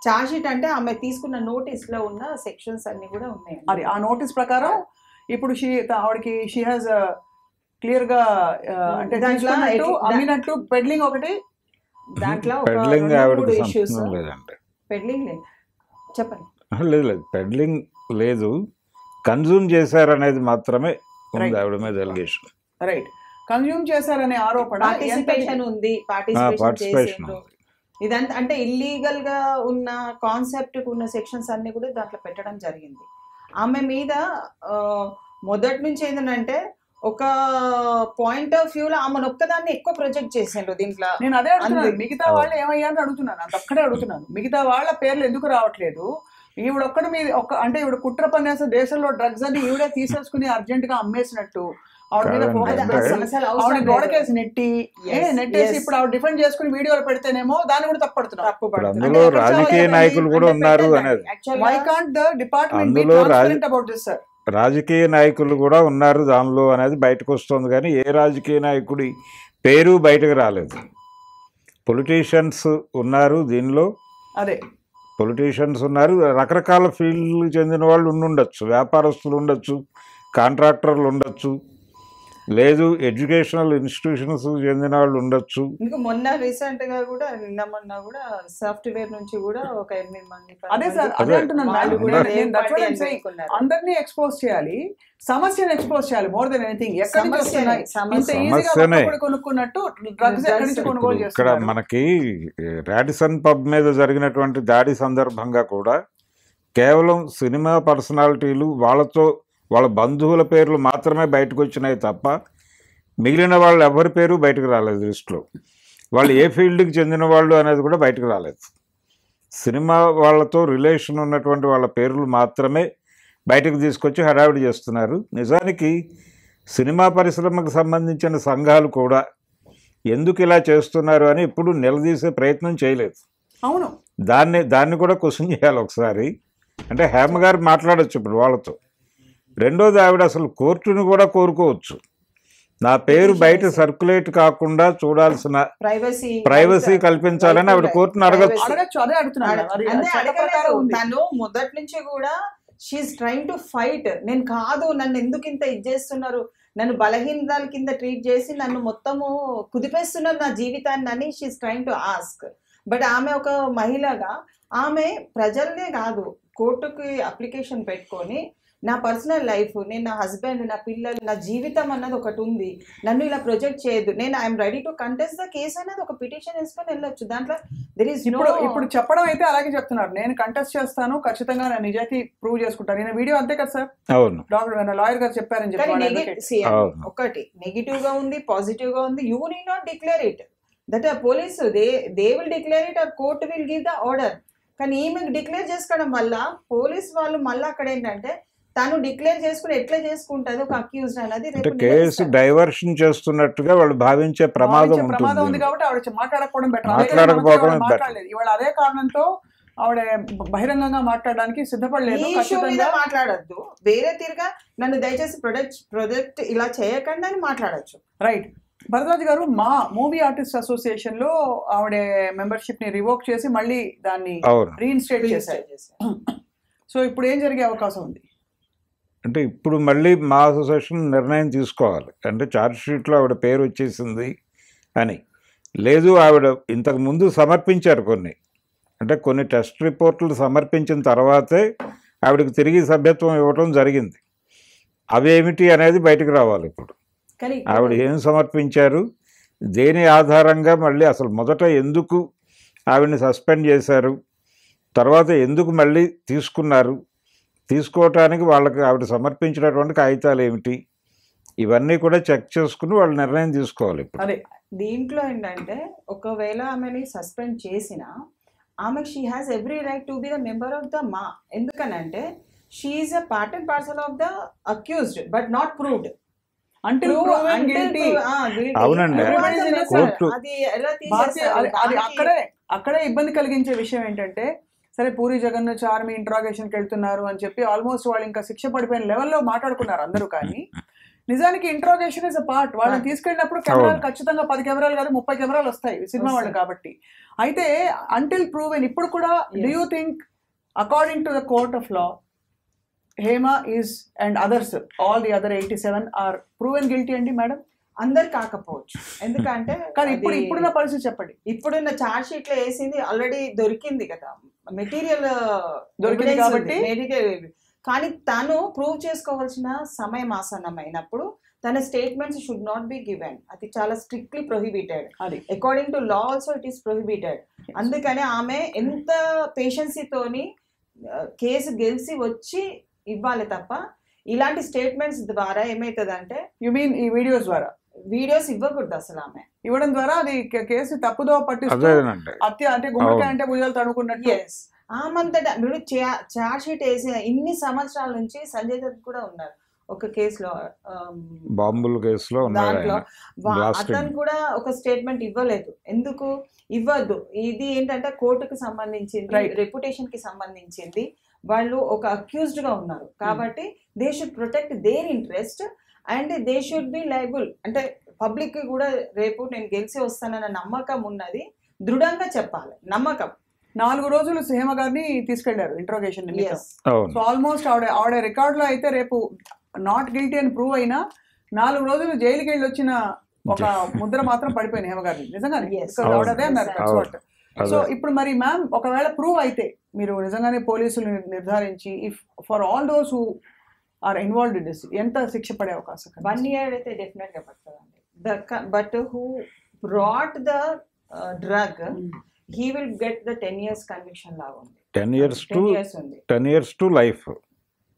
[SPEAKER 3] చార్జ్ షీట్ అంటే ఆమె తీసుకున్న నోటీస్ లో ఉన్న సెక్షన్స్ అన్ని కూడా ఉన్నాయి.
[SPEAKER 1] అది ఆ నోటీస్ ప్రకారం ఇప్పుడు ఆవిడకి షీ హాజ్ క్లియర్ గా అంటే తీసుకున్నట్టు, అమ్మినట్టు, పెడ్లింగ్ ఒకటి,
[SPEAKER 3] దాంట్లో
[SPEAKER 2] పెడ్లింగ్ ఆవిడకి సంబంధం లేదండి.
[SPEAKER 3] పెడ్లింగ్ చెప్పండి.
[SPEAKER 2] లేదు, పెడ్లింగ్ లేదు, కన్జ్యూమ్ చేశారనేది మాత్రమే ఉంది ఆవిడ మీద ఎలిగేషన్.
[SPEAKER 1] రైట్, కన్జ్యూమ్ చేశారనే ఆరోపణ.
[SPEAKER 3] పార్టిసిపేషన్ ఉంది,
[SPEAKER 2] పార్టిసిపేషన్
[SPEAKER 3] ఇదంతా అంటే ఇల్లీగల్ గా ఉన్న కాన్సెప్ట్ ఉన్న సెక్షన్స్ అన్ని కూడా దాంట్లో పెట్టడం జరిగింది. ఆమె మీద మొదటి నుంచి ఏంటంటే ఒక పాయింట్ ఆఫ్ వ్యూ లో ఆమె ఒక్కదాన్ని ఎక్కువ ప్రొజెక్ట్ చేసిండ్రు దీంట్లో.
[SPEAKER 1] నేను అదే అడుగుతున్నాను, మిగతా వాళ్ళు ఏమయ్యారని అడుగుతున్నాను, అంతక్కడే అడుగుతున్నాను. మిగతా వాళ్ళ పేర్లు ఎందుకు రావట్లేదు? ఈవిడ ఒక్కడి మీద అంటే ఈవిడ కుట్ర పన్నేసే దేశంలో డ్రగ్స్ అని ఈవిడే తీసేసుకుని అర్జెంట్ గా అమ్మేసినట్టు ఆవిడ మీద ఆవిడ గోడకేసి నెట్టేసి ఇప్పుడు ఆవిడ డిఫెండ్ చేసుకుని వీడియోలు పెడితేనేమో దాన్ని కూడా తప్పుడుతున్నారు.
[SPEAKER 2] అందులో రాజకీయ నాయకులు కూడా ఉన్నారు అనేది.
[SPEAKER 1] Why can't the department be transparent about this sir?
[SPEAKER 2] రాజకీయ నాయకులు కూడా ఉన్నారు దానిలో అనేది బయటకు వస్తుంది, కానీ ఏ రాజకీయ నాయకుడి పేరు బయటకు రాలేదు. పొలిటీషియన్స్ ఉన్నారు దీనిలో,
[SPEAKER 1] అదే
[SPEAKER 2] పొలిటీషియన్స్ ఉన్నారు, రకరకాల ఫీల్డ్కి చెందిన వాళ్ళు ఉండొచ్చు, వ్యాపారస్తులు ఉండొచ్చు, కాంట్రాక్టర్లు ఉండొచ్చు, లేదు ఎడ్యుకేషనల్ ఇన్స్టిట్యూషన్స్ చెందిన వాళ్ళు ఉండొచ్చు.
[SPEAKER 3] ఇంకా మొన్న రీసెంట్ గా కూడా మొన్న కూడా సాఫ్ట్వేర్ నుంచి కూడా ఒక 8 మంది.
[SPEAKER 1] అదే సార్, అదే అంటున్నాను. అందరినీ ఎక్స్పోజ్ చేయాలి, సమస్యను ఎక్స్పోజ్ చేయాలి. మోర్ దెన్ ఎనీథింగ్ ఎక్కడి నుంచి వస్తున్నాయి, కొనుక్కున్నట్టు డ్రగ్స్ ఎక్కడి నుంచి కొనుగోలు చేస్తున్నారు.
[SPEAKER 2] ఇక్కడ మనకి రాడిసన్ పబ్ మీద జరిగినటువంటి దాడి సందర్భంగా కూడా కేవలం సినిమా పర్సనాలిటీలు వాళ్ళ బంధువుల పేర్లు మాత్రమే బయటకు వచ్చినాయి తప్ప మిగిలిన వాళ్ళు ఎవరి పేరు బయటకు రాలేదు లిస్టులో. వాళ్ళు ఏ ఫీల్డ్కి చెందిన వాళ్ళు అనేది కూడా బయటకు రాలేదు. సినిమా వాళ్ళతో రిలేషన్ ఉన్నటువంటి వాళ్ళ పేర్లు మాత్రమే బయటకు తీసుకొచ్చి హడావిడి చేస్తున్నారు. నిజానికి సినిమా పరిశ్రమకు సంబంధించిన సంఘాలు కూడా ఎందుకు ఇలా చేస్తున్నారు అని ఇప్పుడు నిలదీసే ప్రయత్నం చేయలేదు.
[SPEAKER 1] అవును,
[SPEAKER 2] దాన్ని కూడా క్వశ్చన్ చేయాలి ఒకసారి. అంటే హేమ గారు మాట్లాడచ్చు ఇప్పుడు వాళ్ళతో. రెండోది, ఆవిడ అసలు కోర్టును కూడా కోరుకోవచ్చు, నా పేరు బయట సర్క్యులేట్ కాకుండా చూడాల్సిన ప్రైవసీ కల్పించాలని ఆవిడ కోర్టును అడగచ్చు.
[SPEAKER 3] తను మొదటి నుంచి కూడా షీఈస్ ట్రైంగ్ టు ఫైట్. నేను కాదు, నన్ను ఎందుకు ఇంత ఇది చేస్తున్నారు, నన్ను బలహీనతల కింద ట్రీట్ చేసి నన్ను మొత్తము కుదిపేస్తున్నారు నా జీవితాన్ని అని she is trying to ask. But ఆమె ఒక మహిళగా ఆమె ప్రజల్నే కాదు, కోర్టుకి అప్లికేషన్ పెట్టుకొని నా పర్సనల్ లైఫ్, నేను నా హస్బెండ్, నా పిల్లలు, నా జీవితం అన్నది ఒకటి ఉంది, నన్ను ఇలా ప్రొజెక్ట్ చేయొద్దు, నేను I'm ready to contest the case అనేది ఒక పిటిషన్ వేసుకొని వెళ్ళొచ్చు. దాంట్లో దెర్ ఈస్
[SPEAKER 1] ఇప్పుడు చెప్పడం అయితే అలాగే చెప్తున్నారు, నేను కంటెస్ట్ చేస్తాను, ఖచ్చితంగా నేను నిజాయితీ ప్రూవ్ చేసుకుంటాను. నేను వీడియో అంతే కదా సార్, డాక్టర్ లాయర్ గారు చెప్పారని చెప్పి.
[SPEAKER 3] ఒకటి నెగిటివ్ గా ఉంది, పాజిటివ్ గా ఉంది. You need not declare it, that police they will declare it or court will give the order. కానీ ఈమెకు డిక్లేర్ చేసుకోవడం వల్ల పోలీస్ వాళ్ళు మళ్ళీ అక్కడ ఏంటంటే తను డిక్లేర్ చేసుకుని ఎట్లా చేసుకుంటది ఒక అక్యూజ్డ్ అనేది
[SPEAKER 2] కేసు డైవర్షన్ చేస్తున్నట్టుగా వాళ్ళు భావించే ప్రమాదం
[SPEAKER 1] ఉంది కాబట్టి ఆవిడ మాట్లాడకపోవడం బెటర్. మాట్లాడలేదు ఇవాళ, అదే కారణంతో ఆవిడ బహిరంగంగా మాట్లాడడానికి సిద్ధపడలేదు.
[SPEAKER 3] మాట్లాడద్దు, వేరే తీరుగా నన్ను దయచేసి ప్రొజెక్ట్ ఇలా చేయకండి అని మాట్లాడచ్చు.
[SPEAKER 1] రైట్, భరద్వాజ్ గారు, మా మూవీ ఆర్టిస్ట్ అసోసియేషన్ లో ఆవిడ మెంబర్షిప్ ని రివోక్ చేసి మళ్ళీ దాన్ని
[SPEAKER 2] అవును.
[SPEAKER 1] రీఇన్స్టేట్ చేశారు. సో ఇప్పుడు ఏం జరిగే అవకాశం ఉంది?
[SPEAKER 2] అంటే ఇప్పుడు మళ్ళీ మా అసోసియేషన్ నిర్ణయం తీసుకోవాలి. అంటే ఛార్జ్ షీట్లో ఆవిడ పేరు వచ్చేసింది అని. లేదు, ఆవిడ ఇంతకు ముందు సమర్పించారు కొన్ని, అంటే కొన్ని టెస్ట్ రిపోర్ట్లు సమర్పించిన తర్వాతే ఆవిడకి తిరిగి సభ్యత్వం ఇవ్వటం జరిగింది. అవేమిటి అనేది బయటకు రావాలి. ఇప్పుడు
[SPEAKER 3] కానీ
[SPEAKER 2] ఆవిడ ఏం సమర్పించారు, దేని ఆధారంగా మళ్ళీ అసలు మొదట ఎందుకు ఆవిడని సస్పెండ్ చేశారు, తర్వాత ఎందుకు మళ్ళీ తీసుకున్నారు, తీసుకోవటానికి వాళ్ళకి ఆవిడ సమర్పించినటువంటి కాగితాలు ఏమిటి, ఇవన్నీ కూడా చెక్ చేసుకుని వాళ్ళు నిర్ణయం తీసుకోవాలి. ఇప్పుడు
[SPEAKER 1] అదే
[SPEAKER 3] దీంట్లో ఏంటంటే ఒకవేళ ఆమెని సస్పెండ్ చేసినా ఆమె she has every right to be the member of the మా. ఎందుకనంటే she is a part and parcel of the accused but not proved.
[SPEAKER 2] అవునండి. కోర్టు
[SPEAKER 3] అది ఎలా
[SPEAKER 1] అది అక్కడే ఇబ్బంది కలిగించే విషయం ఏంటంటే, సరే పూరి జగన్నాథ్ ఆర్మీ ఇంట్రాగేషన్కి వెళ్తున్నారు అని చెప్పి ఆల్మోస్ట్ వాళ్ళు ఇంకా శిక్ష పడిపోయిన లెవెల్లో మాట్లాడుకున్నారు అందరూ. కానీ నిజానికి ఇంట్రాగేషన్ ఇస్ అ పార్ట్. వాళ్ళని తీసుకెళ్ళినప్పుడు కెమెరాలు ఖచ్చితంగా 10 కెమెరాలు కాదు 30 కెమెరాలు వస్తాయి సినిమా వాళ్ళు కాబట్టి. అయితే అంటిల్ ప్రూవెన్ ఇప్పుడు కూడా do you think according to the court of law Hema is and others all the other 87 are proven guilty అండి మేడం?
[SPEAKER 3] అందరు కాకపోవచ్చు. ఎందుకంటే
[SPEAKER 1] కానీ ఇప్పుడున్న పరిస్థితి చెప్పండి.
[SPEAKER 3] ఇప్పుడున్న ఛార్జ్ షీట్ లో వేసింది ఆల్రెడీ దొరికింది కదా, మెటీరియల్
[SPEAKER 1] దొరికింది కాబట్టి.
[SPEAKER 3] కానీ తను ప్రూవ్ చేసుకోవాల్సిన సమయం ఆసన్నమైనప్పుడు తన statements should not be given. అది చాలా స్ట్రిక్ట్లీ ప్రొహిబిటెడ్.
[SPEAKER 1] అది
[SPEAKER 3] according to law also it is prohibited. అందుకని ఆమె ఎంత పేషెన్సీతోని కేసు గెలిచి వచ్చి ఇవ్వాలి తప్ప ఇలాంటి స్టేట్మెంట్స్ ద్వారా ఏమవుతుందంటే,
[SPEAKER 1] యు మీన్ ఈ వీడియోస్ ద్వారా
[SPEAKER 3] వీడియోస్ ఇవ్వకూడదు. అసలు ఆమె ఇవ్వడం
[SPEAKER 1] ద్వారా అది కేసు తప్పుదో పట్టిస్తూ హత్య అంటే గుమ్మడికాయ అంటే భుజాలు తడుకున్నట్టు.
[SPEAKER 3] ఎస్, ఆమంతటా మీరు ఛార్జ్ షీట్ వేసిన ఇన్ని సంవత్సరాల నుంచి సంజయ్ దత్ కూడా ఉన్నారు ఒక కేసులో,
[SPEAKER 2] బాంబుల కేసులో
[SPEAKER 3] దాంట్లో అతను కూడా ఒక స్టేట్మెంట్ ఇవ్వలేదు. ఎందుకు ఇవ్వద్దు? ఇది ఏంటంటే కోర్టుకు సంబంధించింది, రెప్యుటేషన్ కి సంబంధించింది. వాళ్ళు ఒక అక్యూజ్డ్ గా ఉన్నారు కాబట్టి they should protect their interest and they should be liable. అంటే పబ్లిక్ కి కూడా రేపు నేను గెలిచి వస్తానన్న నమ్మకం ఉన్నది, దృఢంగా చెప్పాలి నమ్మకం.
[SPEAKER 1] 4 రోజులు హేమ గారిని తీసుకెళ్లారు ఇంట్రోగేషన్ నిమిత్తం. సో ఆల్మోస్ట్ ఆవిడ రికార్డ్ లో అయితే రేపు నాట్ గిల్టీ అని ప్రూవ్ అయినా 4 రోజులు జైలుకి వెళ్ళి వచ్చిన ఒక ముద్ర మాత్రం పడిపోయింది హేమ గారిని. నిజంగానే అదే అన్నారు. సో ఇప్పుడు మరి మ్యామ్ ఒకవేళ ప్రూవ్ అయితే మీరు నిజంగానే పోలీసులు నిర్ధారించి if for all those who are involved in this ఎంత శిక్ష పడే అవకాశం?
[SPEAKER 3] 1 year అయితే డెఫినెట్ గా పడుతుందండి. But who brought the drug he will get the 10 years conviction లాగా ఉంది.
[SPEAKER 2] 10 years to life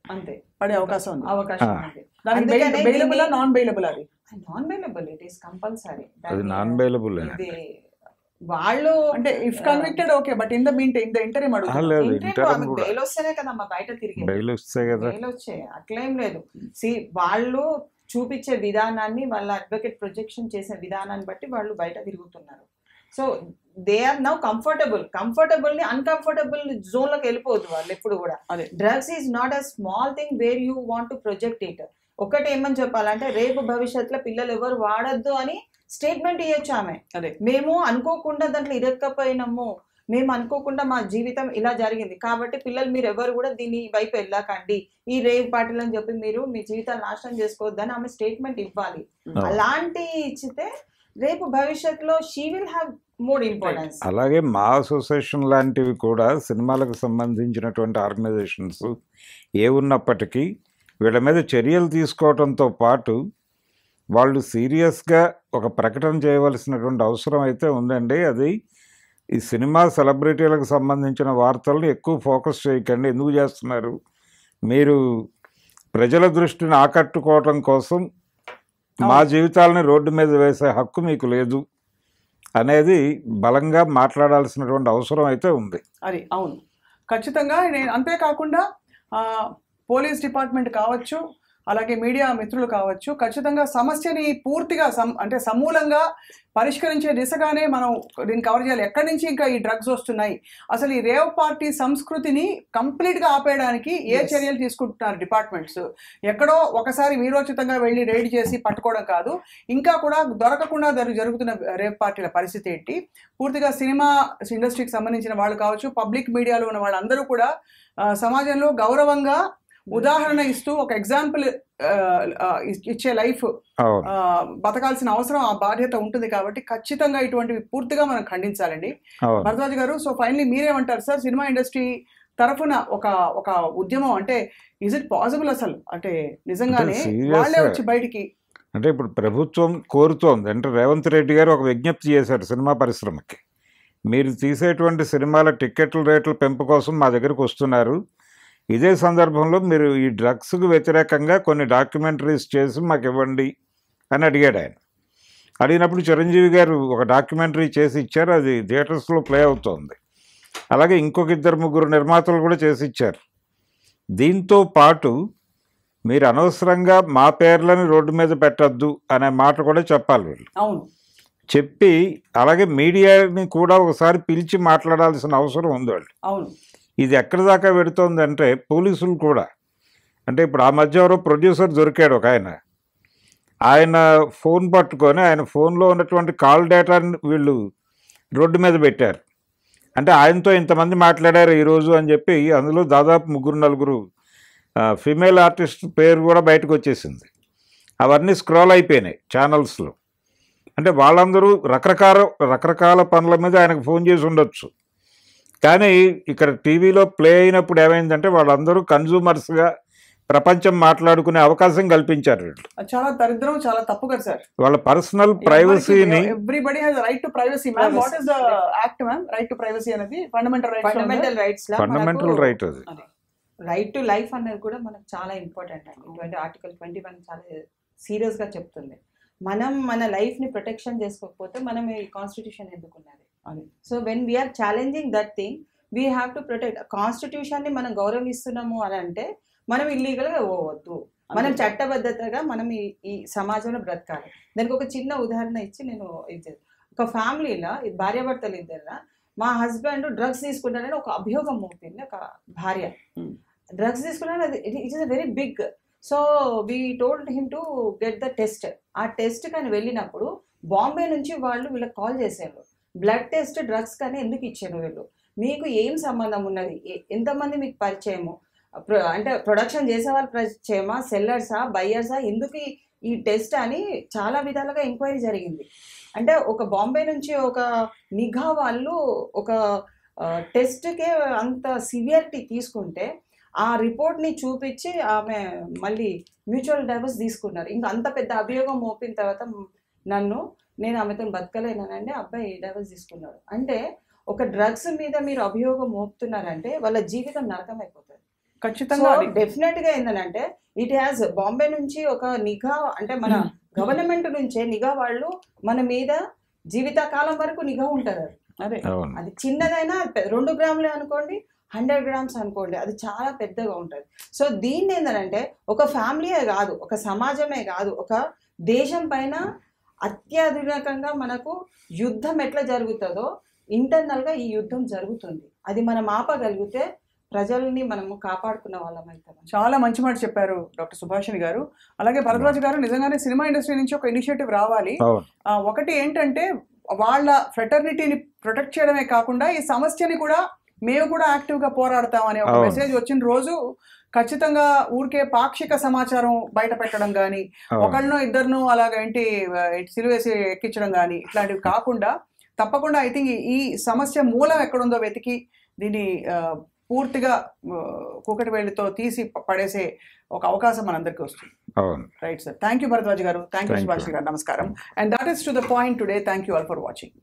[SPEAKER 3] అంతే
[SPEAKER 1] పడే అవకాశం ఉంది.
[SPEAKER 3] దానికి
[SPEAKER 1] బెయిలబుల్ నాన్ బెయిలబుల్? అది
[SPEAKER 3] non bailable. It is compulsory.
[SPEAKER 2] అది నాన్ బెయిలబుల్.
[SPEAKER 3] వాళ్ళు
[SPEAKER 1] అంటే if convicted okay, but in the interim
[SPEAKER 3] bail వస్తేనే కదమ్మా బయట తిరిగి
[SPEAKER 2] బెయిల్
[SPEAKER 3] వచ్చే అట్లేం లేదు. వాళ్ళు చూపించే విధానాన్ని, వాళ్ళ అడ్వకేట్ ప్రొజెక్షన్ చేసే విధానాన్ని బట్టి వాళ్ళు బయట తిరుగుతున్నారు. So they are now comfortable ని అన్కంఫర్టబుల్ జోన్ లోకి వెళ్ళిపోదు వాళ్ళు ఎప్పుడు కూడా. Drugs is not a small thing where you want to project it. ఒకటి ఏమని చెప్పాలంటే రేపు భవిష్యత్తులో పిల్లలు ఎవరు వాడద్దు అని స్టేట్మెంట్ ఇవ్వచ్చు ఆమె. మేము అనుకోకుండా దాంట్లో ఇరక్కపోయినాము, మేము అనుకోకుండా మా జీవితం ఇలా జరిగింది కాబట్టి పిల్లలు మీరు ఎవరు కూడా దీని వైపు వెళ్ళకండి, ఈ రేవ్ పార్టీలు అని చెప్పి మీరు మీ జీవితాలు నాశనం చేసుకోవద్దని ఆమె స్టేట్మెంట్ ఇవ్వాలి. అలాంటి ఇచ్చితే రేపు భవిష్యత్తులో she will have more importance.
[SPEAKER 2] అలాగే మా అసోసియేషన్ లాంటివి కూడా సినిమాలకు సంబంధించినటువంటి ఆర్గనైజేషన్స్ ఏ ఉన్నప్పటికీ వీళ్ళ మీద చర్యలు తీసుకోవడంతో పాటు వాళ్ళు సీరియస్గా ఒక ప్రకటన చేయవలసినటువంటి అవసరం అయితే ఉందండి. అది ఈ సినిమా సెలబ్రిటీలకు సంబంధించిన వార్తలను ఎక్కువ ఫోకస్ చేయకండి. ఎందుకు చేస్తున్నారు? మీరు ప్రజల దృష్టిని ఆకట్టుకోవటం కోసం మా జీవితాలని రోడ్డు మీద వేసే హక్కు మీకు లేదు అనేది బలంగా మాట్లాడాల్సినటువంటి అవసరం అయితే ఉంది.
[SPEAKER 1] అది అవును, ఖచ్చితంగా. నేను అంతేకాకుండా పోలీస్ డిపార్ట్మెంట్ కావచ్చు, అలాగే మీడియా మిత్రులు కావచ్చు, ఖచ్చితంగా సమస్యని పూర్తిగా అంటే సమూలంగా పరిష్కరించే దిశగానే మనం దీన్ని కవర్ చేయాలి. ఎక్కడి నుంచి ఇంకా ఈ డ్రగ్స్ వస్తున్నాయి, అసలు ఈ రేవ్ పార్టీ సంస్కృతిని కంప్లీట్గా ఆపేయడానికి ఏ చర్యలు తీసుకుంటున్నారు డిపార్ట్మెంట్స్, ఎక్కడో ఒకసారి వీరోచితంగా వెళ్ళి రైడ్ చేసి పట్టుకోవడం కాదు, ఇంకా కూడా దొరకకుండా జరుగుతున్న రేవ్ పార్టీల పరిస్థితి ఏంటి, పూర్తిగా సినిమా ఇండస్ట్రీకి సంబంధించిన వాళ్ళు కావచ్చు, పబ్లిక్ మీడియాలో ఉన్న వాళ్ళందరూ కూడా సమాజంలో గౌరవంగా ఉదాహరణ ఇస్తూ ఒక ఎగ్జాంపుల్ ఇచ్చే లైఫ్ బతకాల్సిన అవసరం, ఆ బాధ్యత ఉంటుంది. కాబట్టి ఖచ్చితంగా ఇటువంటివి పూర్తిగా మనం ఖండించాలండి. భరద్వాజ్ గారు, సో ఫైనలీ మీరేమంటారు సార్? సినిమా ఇండస్ట్రీ తరఫున ఒక ఉద్యమం అంటే ఇజ్ ఇట్ పాసిబుల్ అసలు? అంటే నిజంగానే వాళ్ళే వచ్చి బయటికి,
[SPEAKER 2] అంటే ఇప్పుడు ప్రభుత్వం కోరుతోంది అంటే రేవంత్ రెడ్డి గారు ఒక విజ్ఞప్తి చేశారు సినిమా పరిశ్రమకి, మీరు తీసేటువంటి సినిమాల టిక్కెట్ల రేట్ల పెంపు కోసం మా దగ్గరికి వస్తున్నారు, ఇదే సందర్భంలో మీరు ఈ డ్రగ్స్కు వ్యతిరేకంగా కొన్ని డాక్యుమెంటరీస్ చేసి మాకు ఇవ్వండి అని అడిగాడు ఆయన. అడిగినప్పుడు చిరంజీవి గారు ఒక డాక్యుమెంటరీ చేసి ఇచ్చారు, అది థియేటర్స్లో ప్లే అవుతోంది. అలాగే ఇంకొక 2-3 నిర్మాతలు కూడా చేసి ఇచ్చారు. దీంతో పాటు మీరు అనవసరంగా మా పేర్లను రోడ్డు మీద పెట్టద్దు అనే మాట కూడా చెప్పాలి వీళ్ళు.
[SPEAKER 1] అవును,
[SPEAKER 2] చెప్పి అలాగే మీడియాని కూడా ఒకసారి పిలిచి మాట్లాడాల్సిన అవసరం ఉంది వాళ్ళు.
[SPEAKER 1] అవును,
[SPEAKER 2] ఇది ఎక్కడి దాకా పెడుతోందంటే పోలీసులు కూడా, అంటే ఇప్పుడు ఆ మధ్య ఎవరో ప్రొడ్యూసర్ దొరికాడు ఒక ఆయన ఫోన్ పట్టుకొని ఆయన ఫోన్లో ఉన్నటువంటి కాల్ డేటాని వీళ్ళు రోడ్డు మీద పెట్టారు. అంటే ఆయనతో ఇంతమంది మాట్లాడారు ఈరోజు అని చెప్పి అందులో దాదాపు 3-4 ఫీమేల్ ఆర్టిస్ట్ పేరు కూడా బయటకు వచ్చేసింది. అవన్నీ స్క్రోల్ అయిపోయినాయి ఛానల్స్లో. అంటే వాళ్ళందరూ రకరకాల పనుల మీద ఆయనకు ఫోన్ చేసి ఉండొచ్చు. కానీ ఇక్కడ టీవీలో ప్లే అయినప్పుడు ఏమైందంటే వాళ్ళందరూ కన్జ్యూమర్స్గా ప్రపంచం మాట్లాడుకునే అవకాశం కల్పించారు వీళ్ళు.
[SPEAKER 1] చాలా దరిద్రం, చాలా తప్పు కదా సార్.
[SPEAKER 2] వాళ్ళ పర్సనల్ ప్రైవసీని,
[SPEAKER 1] everybody has right to privacy. Ma'am, what is the act ma'am? Right to privacy అనేది ఫండమెంటల్ రైట్.
[SPEAKER 2] ఫండమెంటల్ రైట్ అది.
[SPEAKER 3] రైట్ టు లైఫ్ అనేది కూడా మనకు చాలా ఇంపార్టెంట్ అండి. ఆర్టికల్ 21 చాలా సీరియస్గా చెప్తుంది. మనం మన లైఫ్ని ప్రొటెక్షన్ చేసుకోకపోతే మనం ఈ కాన్స్టిట్యూషన్ ఎందుకున్నది? So when we are challenging that thing we have to protect. కాన్స్టిట్యూషన్ని మనం గౌరవిస్తున్నాము అని అంటే మనం ఇల్లీగల్గా పోవద్దు, మనం చట్టబద్ధతగా మనం ఈ సమాజంలో బ్రతకాలి. దానికి ఒక చిన్న ఉదాహరణ ఇచ్చి నేను ఒక ఫ్యామిలీలో భార్యాభర్తలు ఇద్దరు, మా హస్బెండ్ డ్రగ్స్ తీసుకుంటానని ఒక అభియోగం మోపింది ఒక భార్య. డ్రగ్స్ తీసుకున్నాను, అది it is a very big. So we told him to get the test. ఆ టెస్ట్ కానీ వెళ్ళినప్పుడు బాంబే నుంచి వాళ్ళు వీళ్ళకి కాల్ చేశారు, బ్లడ్ టెస్ట్ డ్రగ్స్ కానీ ఎందుకు ఇచ్చారు వీళ్ళు, మీకు ఏం సంబంధం ఉన్నది, ఎంతమంది మీకు పరిచయము, అంటే ప్రొడక్షన్ చేసే వాళ్ళు పరిచయమా, సెల్లర్సా, బయ్యర్సా, ఎందుకు ఈ టెస్ట్ అని చాలా విధాలుగా ఎంక్వైరీ జరిగింది. అంటే ఒక బాంబే నుంచి ఒక నిఘా వాళ్ళు ఒక టెస్ట్కే అంత సివియరిటీ తీసుకుంటే ఆ రిపోర్ట్ని చూపించి ఆమె మళ్ళీ మ్యూచువల్ డైవర్స్ తీసుకున్నారు. ఇంకా అంత పెద్ద అభియోగం మోపిన తర్వాత నేను ఆమెతో బతకలేనండి, అబ్బాయి డైవర్స్ తీసుకున్నాడు. అంటే ఒక డ్రగ్స్ మీద మీరు అభియోగం మోపుతున్నారంటే వాళ్ళ జీవితం నరకం అయిపోతుంది.
[SPEAKER 1] ఖచ్చితంగా
[SPEAKER 3] డెఫినెట్గా ఏంటంటే ఇట్ హ్యాస్ బాంబే నుంచి ఒక నిఘా, అంటే మన గవర్నమెంట్ నుంచే నిఘా వాళ్ళు మన మీద జీవితకాలం వరకు నిఘా ఉంటుంది. అదే అది చిన్నదైనా 2 గ్రాములే అనుకోండి, 100 గ్రామ్స్ అనుకోండి, అది చాలా పెద్దగా ఉంటుంది. సో దీన్ని ఏంటంటే ఒక ఫ్యామిలీయే కాదు, ఒక సమాజమే కాదు, ఒక దేశం పైన అత్యాధునికంగా మనకు యుద్ధం ఎట్లా జరుగుతుందో ఇంటర్నల్గా ఈ యుద్ధం జరుగుతుంది. అది మనం ఆపగలిగితే ప్రజల్ని మనము కాపాడుకున్న వాళ్ళం అవుతాం.
[SPEAKER 1] చాలా మంచి మాట చెప్పారు డాక్టర్ సుభాషిణి గారు. అలాగే భరద్వాజ్ గారు, నిజంగానే సినిమా ఇండస్ట్రీ నుంచి ఒక ఇనిషియేటివ్ రావాలి. ఒకటి ఏంటంటే వాళ్ళ ఫ్రెటర్నిటీని ప్రొటెక్ట్ చేయడమే కాకుండా ఈ సమస్యని కూడా మేము కూడా యాక్టివ్గా పోరాడతాం అనే ఒక మెసేజ్ వచ్చిన రోజు ఖచ్చితంగా ఊరికే పాక్షిక సమాచారం బయట పెట్టడం కానీ, ఒకళ్ళనో ఇద్దరునో అలాగేంటి సిలువేసి ఎక్కించడం కానీ ఇట్లాంటివి కాకుండా తప్పకుండా ఐ థింక్ ఈ సమస్య మూలం ఎక్కడుందో వెతికి దీన్ని పూర్తిగా కూకటి వేళ్ళతో తీసి పడేసే ఒక అవకాశం మనందరికీ వస్తుంది. Right sir, thank you Bharadwaj గారు, థ్యాంక్ యూ సుభాష్ గారు, నమస్కారం. And that is to the point today. Thank you all for watching.